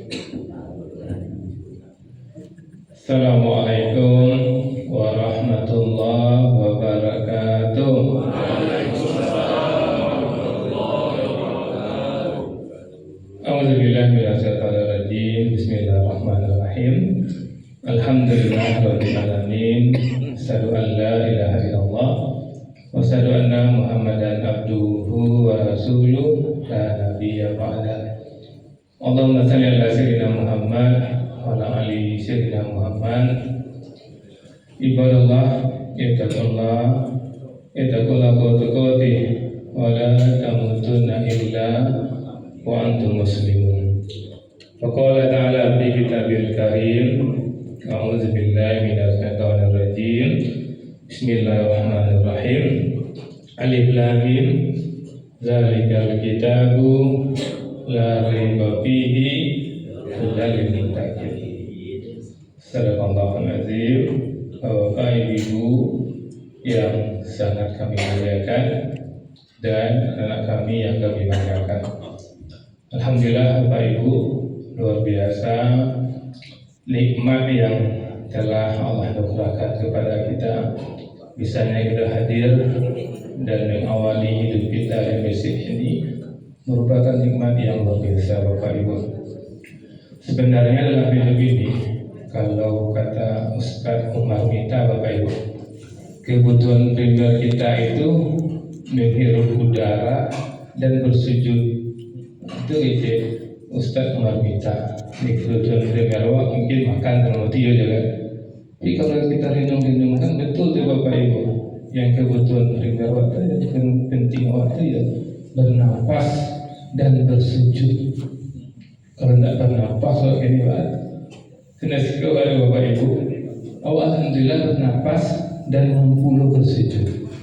Assalamualaikum warahmatullahi wabarakatuh. A'udzubillahi minasyaitonir rajim. Bismillahirrahmanirrahim. Alhamdulillahirabbil alamin. Asyhadu an la ilaha illallah wa asyhadu anna Muhammadan abduhu wa rasuluh la nabiyya ba'da. Allahumma shalli ala sayyidina Muhammad wa ala ali sayyidina Muhammad. Ibadallah, ittaqullah tuqatih wa la tamutunna illa wa antum muslimun. Faqala ta'ala fi kitabil karim, a'udzu billahi minasy syaithanir rajim. Bismillahirrahmanirrahim. Alif lam mim. Zalikal kitabu la raiba fihi hudal lil muttaqin. Sadaqallahul azim. Bapak Ibu yang sangat kami muliakan dan anak kami yang kami banggakan. Alhamdulillah Bapak Ibu, luar biasa nikmat yang telah Allah anugerahkan kepada kita. Bisanya kita hadir dan mengawali hidup kita yang basic ini merupakan nikmat yang luar biasa Bapak Ibu. Sebenarnya dalam hidup ini, kalau kata Ustaz Umar Mita Bapak Ibu, kebutuhan primer kita itu menghirup udara dan bersujud. Itu ide Ustaz Umar Mita. Kebutuhan primer mungkin makan sama tidur juga. Tapi kalau kita renung-renungkan betul tuh Bapak Ibu, yang kebutuhan primer itu yang penting waktu ya bernapas dan bersujud. Kalau tidak bernapas ini Pak, kena sikap ada Bapak Ibu. Alhamdulillah bernapas dan mampu bersujud.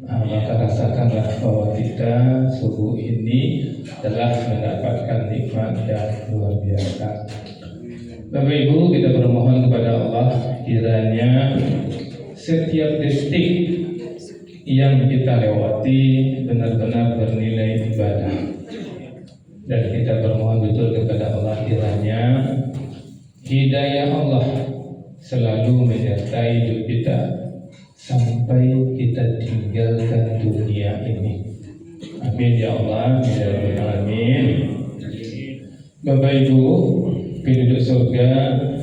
Maka rasakanlah bahwa kita subuh ini telah mendapatkan nikmat yang luar biasa. Bapak Ibu, kita bermohon kepada Allah kiranya setiap detik yang kita lewati benar-benar bernilai ibadah. Dan kita bermohon betul kepada Allah kiranya hidayah Allah selalu menyertai hidup kita sampai kita tinggalkan dunia ini. Amin ya Allah, ya Rabbal alamin. Bapak Ibu, penduduk surga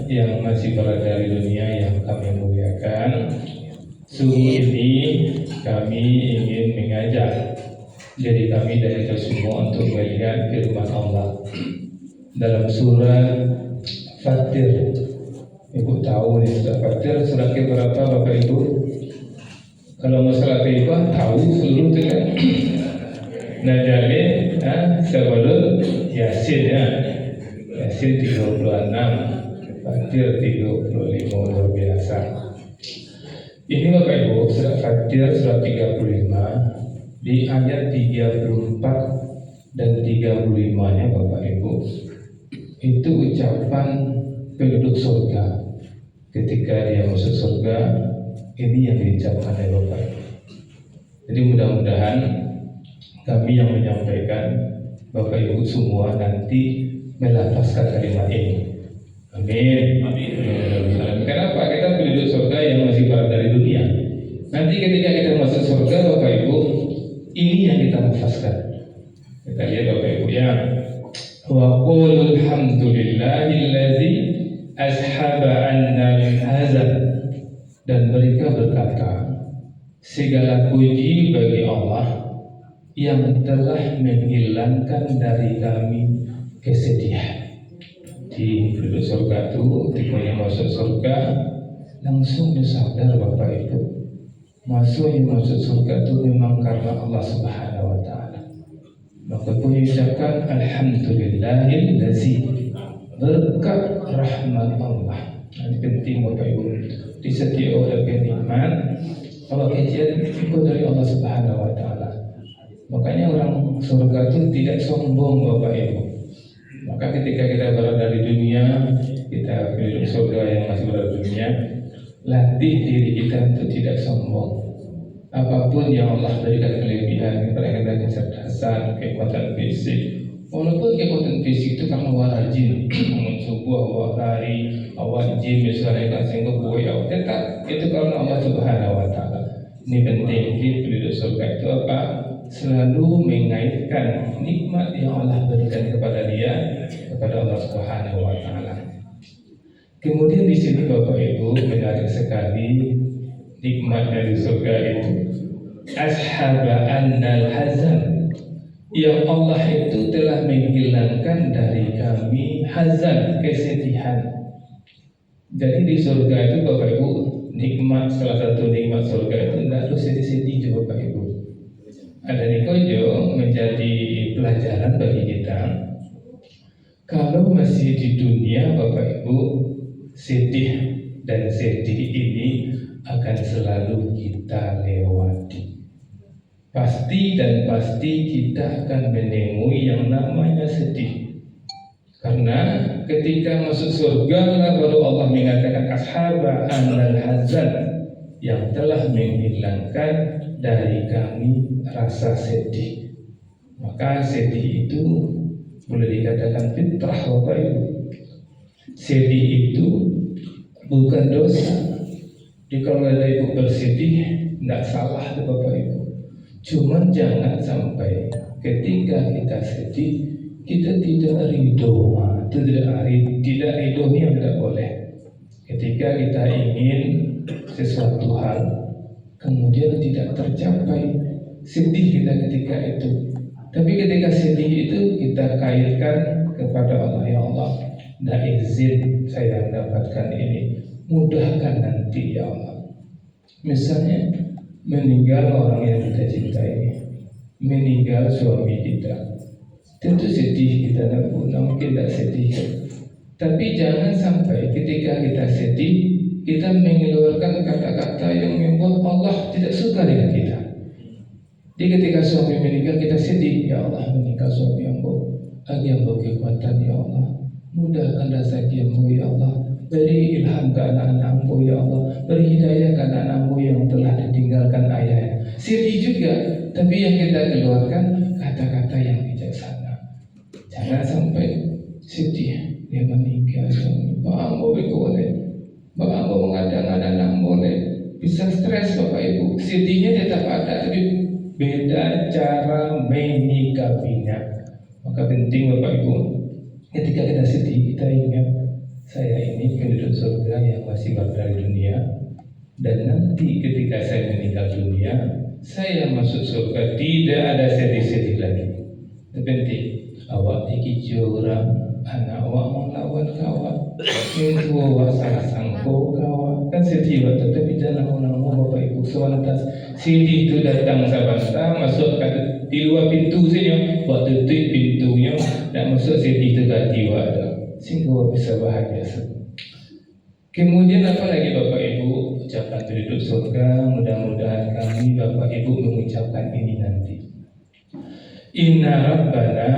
yang masih berada di dunia yang kami muliakan, subuh ini kami ingin mengajak diri kami dan kita semua untuk melihat firman Allah dalam surat Fatir. Ibu tahu nih surat Fatir surat keberapa Bapak Ibu? Kalau masalah kehidupan tahu seluruh itu kan. Najali sebelum Yasin ya. Yasin 36, Fatir 35, luar biasa. Ini Bapak Ibu surat Fatir surat 35 di ayat 34 dan 35-nya Bapak Ibu. Itu ucapan penduduk surga ketika dia masuk surga. Ini yang diucapkan oleh Bapak. Jadi mudah-mudahan kami yang menyampaikan, Bapak Ibu semua nanti melafazkan kalimat ini. Amin. Amin. Kenapa? Kita penduduk surga yang masih berada di dunia. Nanti ketika kita masuk surga Bapak Ibu, ini yang kita lafazkan. Kita lihat Bapak Ibu ya. Wa qul alhamdulillahillazi ashaba anna al-hazan. Dan mereka berkata, segala puji bagi Allah yang telah menghilangkan dari kami kesedihan. Di penduduk surga itu, ketika yang masuk surga, langsung disadar Bapak Ibu, masuk surga itu memang karena Allah Subhanahu Wa Taala. Maka pun diucapkan alhamdulillahillazi, berkat rahmat Allah. Ini penting Bapak Ibu. Di setiap orang nikmat kalau kejadian itu dari Allah Subhanahu Wa Taala. Makanya orang surga itu tidak sombong Bapak Ibu. Maka ketika kita berada di dunia, kita penduduk surga yang masih berada di dunia, latih diri kita untuk tidak sombong. Apapun yang Allah berikan kelebihan, kita kecerdasan, kekuatan fisik. Walaupun kekuatan fisik itu karena rajin awak lari, awak gym misalnya kan sehingga buat awak tetap itu karena Allah Subhanahu Wa Taala. Ini penting di penduduk surga itu apa? Selalu mengaitkan nikmat yang Allah berikan kepada dia kepada Allah Subhanahu Wa Taala. Kemudian di sini Bapak Ibu menarik sekali nikmat dari surga itu. Ashaba annal hazan, yang Allah itu telah menghilangkan dari kami hazan, kesedihan. Jadi di surga itu Bapak Ibu, nikmat, salah satu nikmat surga itu tidak harus sedih-sedih Bapak Ibu. Ada nikojo menjadi pelajaran bagi kita. Kalau masih di dunia Bapak Ibu, sedih dan sedih ini akan selalu kita lewati. Pasti dan pasti kita akan menemui yang namanya sedih. Karena ketika masuk surga lah baru Allah mengatakan ashaba annal hazan, yang telah menghilangkan dari kami rasa sedih. Maka sedih itu boleh dikatakan fitrah Bapak Ibu. Sedih itu bukan dosa. Jadi kalau ada ibu bersedih tidak salah Bapak Ibu. Cuman jangan sampai ketika kita sedih kita tidak ridho. Tidak ridhonya tidak boleh. Ketika kita ingin sesuatu hal kemudian tidak tercapai, sedih kita ketika itu. Tapi ketika sedih itu kita kaitkan kepada Allah, ya Allah, tidak izin saya mendapatkan ini, mudahkan nanti ya Allah. Misalnya meninggal orang yang kita cintai, meninggal suami kita, tentu sedih kita, mungkin tidak sedih. Tapi jangan sampai ketika kita sedih kita mengeluarkan kata-kata yang membuat Allah tidak suka dengan kita. Jadi ketika suami meninggal kita sedih, ya Allah meninggal suami ambo, agi ambo kekuatan ya Allah, mudahkan rezeki ambo ya Allah, beri ilham ke anak-anak ambo ya Allah, beri hidayah ke anak ambo yang telah ditinggalkan ayah. Sedih juga, tapi yang kita keluarkan kata-kata yang bijaksana. Jangan sampai sedih dia meninggal suami, Pak ambo boleh, Pak ambo mengadang-adang boleh, bisa stres Bapak Ibu. Sedihnya tetap ada, tapi beda cara menyikapinya. Maka penting Bapak Ibu, ketika kita sedih kita ingat, saya ini penduduk surga yang masih berada di dunia, dan nanti ketika saya meninggal dunia, saya masuk surga tidak ada sedih-sedih lagi. Itu penting. Awak tiki orang, anak awak melawan kawan, itu awak salah sangko kawan, kan sedih waktu. Tapi jangan mau Bapak Ibu sewalantas sedih itu datang sabanta masuk di luar pintu saja, waktu tutup pintunya dan masuk sedih itu ke jiwa ada, sehingga bisa bahagia. Kemudian apa lagi Bapak Ibu ucapan penduduk surga, mudah-mudahan kami Bapak Ibu mengucapkan ini nanti. Inna Rabbana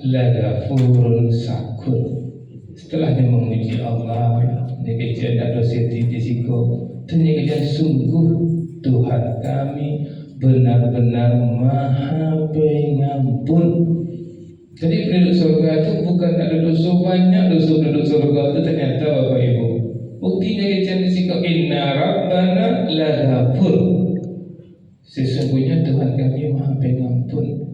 laghafurun syakur. Setelah dia memuji Allah, dia kejadian ada sedih di situ, ternyata sungguh Tuhan kami benar-benar Maha Pengampun. Jadi penduduk surga itu bukan ada dosa banyak, dosa penduduk surga itu ternyata Bapak Ibu. Buktinya kejadian di situ, Inna Rabbana laghafur. Sesungguhnya Tuhan kami Maha Pengampun.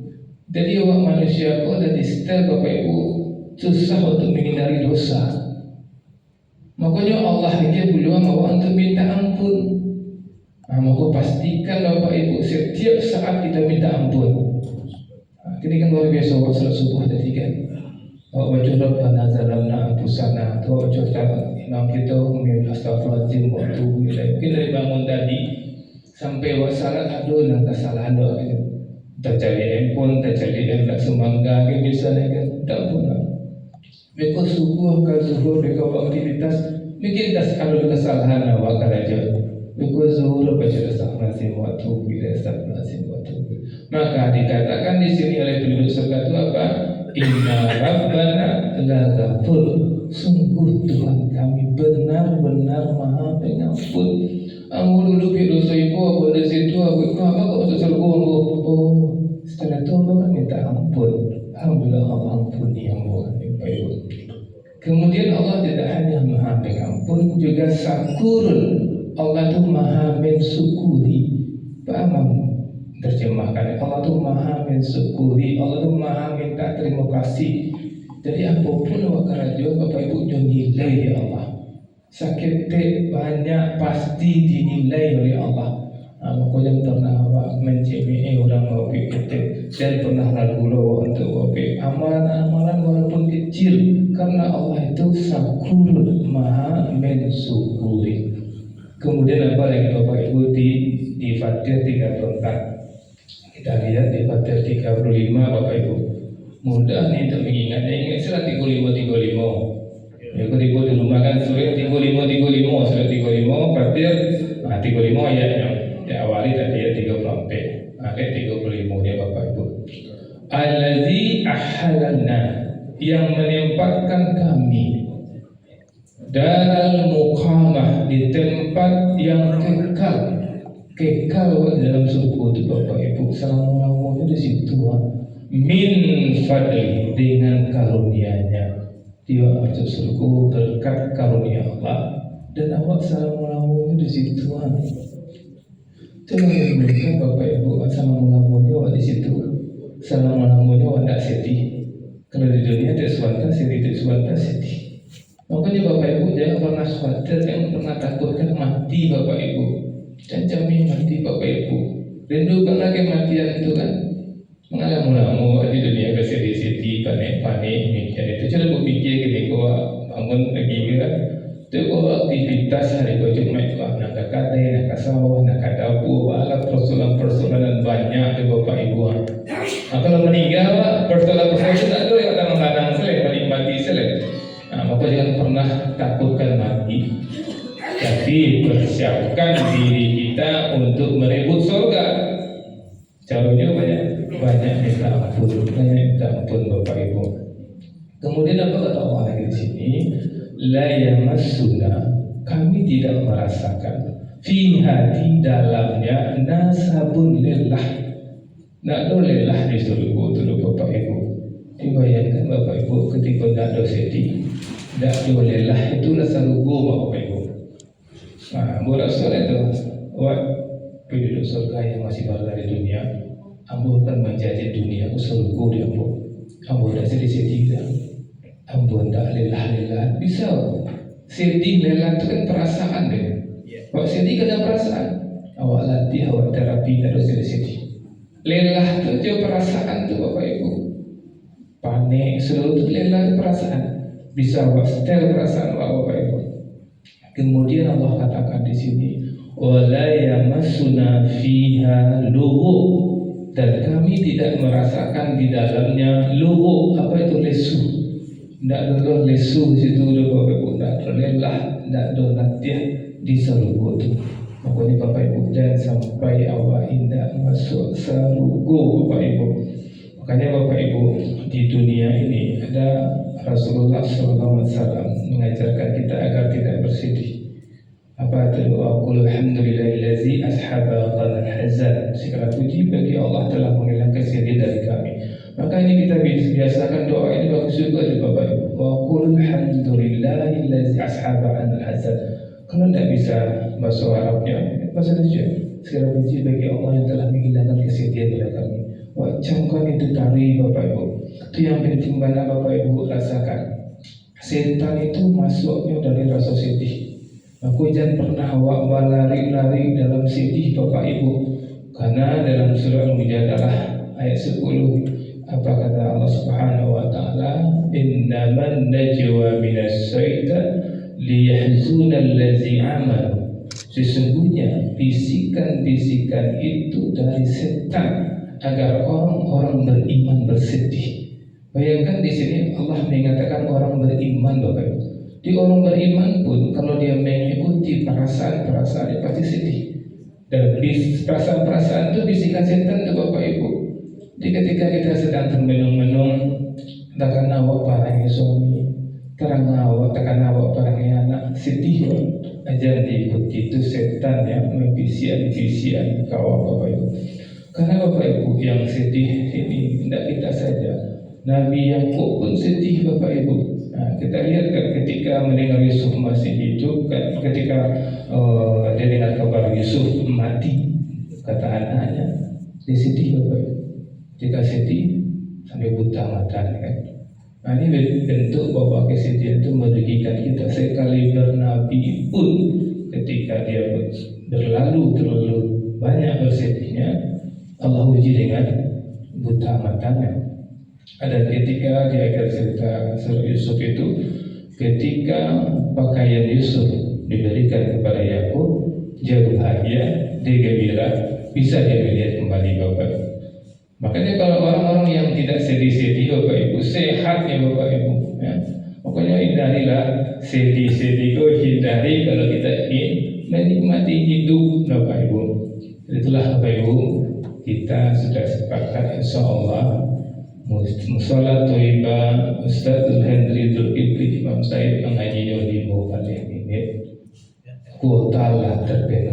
Jadi awak manusia kau ada di setel Bapak Ibu susah untuk menghindari dosa. Makanya Allah aja peluang awak untuk minta ampun. Maka pastikan Bapak Ibu setiap saat kita minta ampun. Ini kan luar biasa awak salat subuh tadi kan. Awak baca Rabbana zalamna anfusana, awak baca imam kita mengingat astagfirullahaladzim waktu mungkin dari bangun tadi sampai awak salat aduh nak kesalahan doa gitu. Tak cari handphone, tak cari tak semangga, misalnya kan, tak pernah. Mereka subuh ke zuhur, mereka buat aktivitas, mungkin tak ada kesalahan awak aja. Mereka zuhur baca astagfirullahaladzim waktu bila astagfirullahaladzim waktu. Maka dikatakan di sini oleh penduduk surga itu apa? Inna Rabbana laghafur. Sungguh Tuhan kami benar-benar Maha Pengampun. Aku dulu dosa ibu, aku dari situ, aku apa kok masuk surga? Oh, setelah itu Allah minta ampun. Alhamdulillah Allah ampuni yang bukan baik. Kemudian Allah tidak hanya maha pengampun, juga syakurun. Allah itu maha mensyukuri. Paham terjemahkan? Allah itu maha mensyukuri. Allah itu maha minta terima kasih. Jadi apapun awak kerajuan Bapak Ibu nilai di Allah. Sakit banyak pasti dinilai oleh Allah. Maka jangan pernah awak mencemeh orang awak kita. Dan pernah lalu untuk awak amalan-amalan walaupun kecil. Karena Allah itu syakur, maha mensyukuri. Kemudian apa lagi Bapak Ibu di Fatir 34. Kita lihat di Fatir 35 Bapak Ibu. Mudah nih untuk mengingatnya. Ingat surat 35. Ya, ketiga di rumah kan surat 35 surat 35 Fatir 35 ayatnya. Awali tadi ayat 34. Ayat 35 dia Bapak Ibu. Allazi ahlalna, yang menempatkan kami daral muqamah, di tempat yang kekal dalam surga itu Bapak Ibu. Selama-lamanya di situ min fadli, dengan karunia-Nya. Dia masuk surga berkat karunia Allah, dan awak selama-lamanya di situ. Coba bayangkan Bapak Ibu, selama-lamanya awak di situ, selama-lamanya awak tidak sedih. Kalau di dunia tidak suanta sedih, tidak suanta sedih. Makanya Bapak Ibu jangan pernah khawatir, jangan pernah takutkan mati Bapak Ibu. Dan jamin mati Bapak Ibu. Rindukanlah kematian itu kan. Mengalami di dunia kesedih-sedih, panik-panik, mikir itu. Coba berpikir gini, kau bangun pagi kan. Itu kau aktivitas hari kau cuma itu nak ke kadai, nak ke sawah, nak ke dapur, alat persoalan banyak tu Bapak Ibu. Kalau meninggal persoalan-persoalan itu tak ada yang akan menghadang selain menikmati selain. Maka jangan pernah takutkan mati, tapi persiapkan diri kita untuk merebut surga. Caranya banyak minta ampun Bapak Ibu. Kemudian apa kata Allah lagi di sini? La yamassuna, kami tidak merasakan fiha, di dalamnya nasabun lillah. Nak do lillah di surga itu Bapak Ibu. Dibayangkan Bapak Ibu ketika nak do sedih, nak do lillah itu rasa lugu Bapak Ibu. Buat surga itu, buat penduduk surga yang masih berada di dunia. Ambo akan menjadi dunia aku surga di ambo. Ambo dah sedih-sedih dah. Ambo dah lelah-lelah. Bisa sedih lelah itu kan perasaan deh. Kalau sedih kan ada perasaan. Awak latih, awak terapi kalau sedih-sedih. Lelah itu juga perasaan tu Bapak Ibu. Panik seluruh itu lelah itu perasaan. Bisa awak setel perasaan awak Bapak Ibu. Kemudian Allah katakan di sini, wala yamassuna fiha lughu, dan kami tidak merasakan di dalamnya lughu. Apa itu lesu? Tidak ada lesu di situ Bapak Ibu, tidak ada lelah, tidak ada latih di surga itu. Makanya Bapak Ibu jangan sampai awak tidak masuk surga Bapak Ibu. Makanya Bapak Ibu di dunia ini ada Rasulullah SAW mengajarkan kita agar tidak bersedih. Apa itu? Qul alhamdulillahillazi ashaba qanal hazan. Segala puji bagi Allah telah menghilangkan kesedihan dari kami. Maka ini kita biasakan doa ini bagus juga di Bapak Ibu. Qul alhamdulillahillazi ashaba qanal hazan. Kalau tidak bisa bahasa Arabnya, bahasa Indonesia. Segala puji bagi Allah yang telah menghilangkan kesedihan dari kami. Camkan itu tari Bapak Ibu. Itu yang penting mana Bapak Ibu rasakan. Setan itu masuknya dari rasa sedih. Aku jangan pernah awak berlari-lari dalam sedih Bapak Ibu. Karena dalam surah Al-Mujadalah ayat 10, apa kata Allah Subhanahu wa taala? Innaman najwa minas syaitan liyahzunal ladzi amanu. Sesungguhnya bisikan-bisikan itu dari setan agar orang-orang beriman bersedih. Bayangkan di sini Allah mengatakan orang beriman Bapak Ibu. Di orang beriman pun kalau dia mengikuti perasaan-perasaan dia pasti sedih. Dan perasaan-perasaan itu bisikan setan itu Bapak Ibu. Jadi ketika kita sedang termenung-menung, takkan awak parangi suami, terang awak, takkan awak parangi anak, sedih aja diikuti itu setan yang membisian kau Bapak Ibu. Karena Bapak Ibu yang sedih ini tidak kita saja. Nabi Yakub pun sedih Bapak Ibu. Kita lihat kan ketika mendengar Yusuf masih hidup, ketika dia dengar kabar Yusuf mati, kata anaknya, dia sedih Bapak. Jika sedih sampai buta matanya kan. Nah, ini bentuk bahwa kesedihan itu merugikan kita. Sekali bernabi pun ketika dia terlalu banyak bersedihnya, Allah uji dengan buta matanya. Ada ketika di akhir cerita surah Yusuf itu, ketika pakaian Yusuf diberikan kepada Yakub, dia bahagia, dia gembira, bisa dia melihat kembali Bapak. Makanya kalau orang-orang yang tidak sedih-sedih Bapak Ibu, sehat ya Bapak Ibu ya. Pokoknya hindarilah sedih-sedih, hindari kalau kita ingin menikmati hidup Bapak Ibu. Itulah Bapak Ibu, kita sudah sepakat insyaAllah Musola Toiba Ustadzul Hendri Zulkifli Imam Said mengaji di paling ini kuota lah terbentuk.